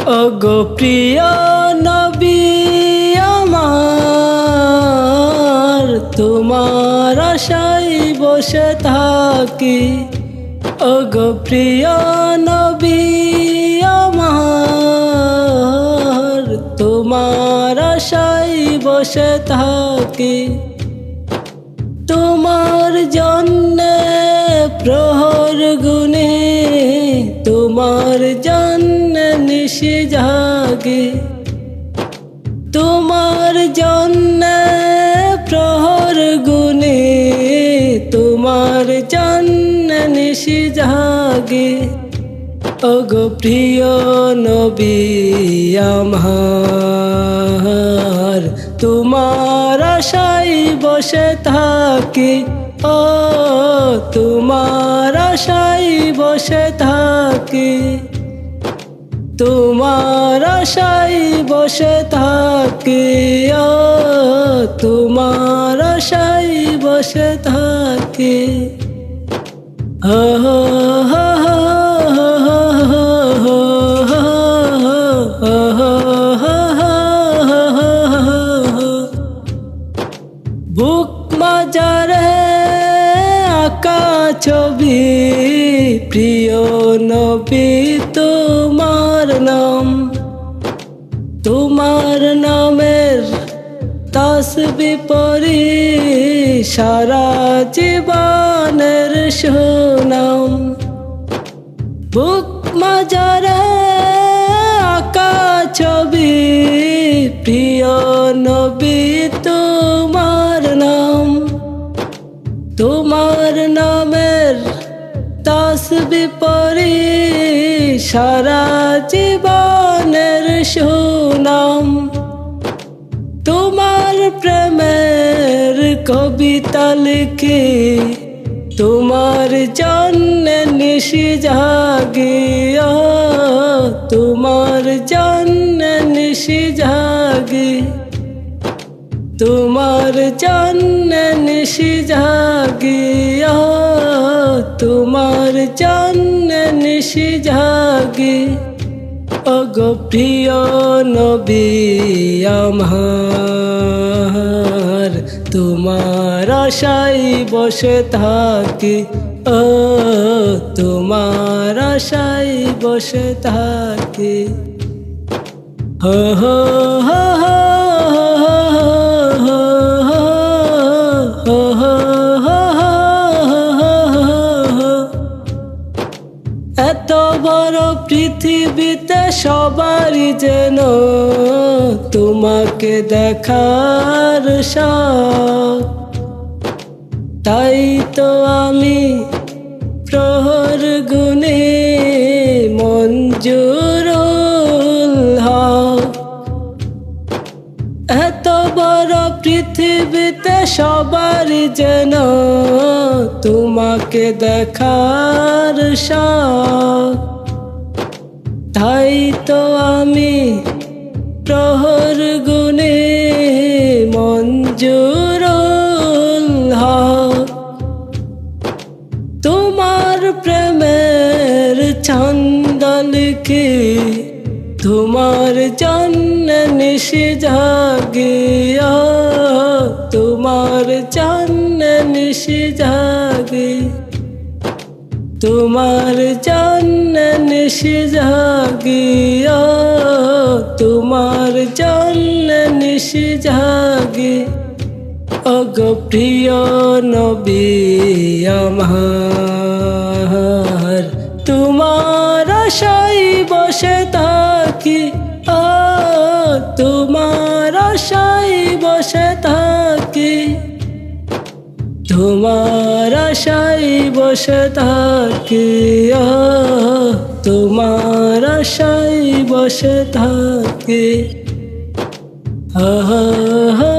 ওগো প্রিয় নবী আমার, তোমার আশায় বসে থাকি। ওগো প্রিয় নবী আমার, তোমার আশায় বসে থাকি। তোমার জন্যে প্রহর গুনে, তোমার জন্যে নিশি জাগে। তোমার জন্যে প্রহর গুনে, তোমার জন্যে নিশি জাগে। ওগো প্রিয় নবী আমার, তোমার আশায় বসে থাকি। ও তোমার আশায় বসে থাকি, তোমার আশায় বসে থাকি। ও তোমার আশায় বসে থাকি। হো হো হো হো বুক মাজারে আঁকা ছবি, প্রিয় নবী তোমার নাম। তোমার নামের তাসবিহ পড়ি, সারা জীবনের সুনাম। বুক মাজারে আঁকা ছবি, প্রিয় নবী তোমার নাম। তোমার নামের তাসবিহ পড়ি, সারা জীবনের সুনাম। তোমার প্রেমের কবিতা লিখি, তোমার জন্যে নিশি জাগি। ও তোমার জন্যে নিশি জাগি, তোমার জন্যে নিশি জাগি। ও তোমার জন্যে নিশি জাগি। ওগো প্রিয় নবী আমার, তোমার আশায় বসে থাকি। ও তোমার আশায় বসে থাকি। হো হো হো হো এত বড় পৃথিবীতে সবারই যেন তোমাকে দেখার শখ। তাই তো আমি প্রহর গুনে মঞ্জুরুল হক। এত বড় পৃথিবীতে সবারই যেন তোমাকে দেখার শখ। তাই তো আমি প্রহর গুনে মঞ্জুরুল হক। তোমার প্রেমের ছন্দ লিখি, তোমার জন্যে নিশি জাগি। ও তোমার জন্যে নিশি জাগি, তোমার জন্যে নিশি জাগি। ও তোমার জন্যে নিশি জাগি। ওগো প্রিয় নবী আমার, তোমার আশায় বসে থাকি। ও তোমার আশায় বসে থাকি, তোমার আশায় বসে থাকি। ও তোমার আশায় বসে থাকি। হো হো হো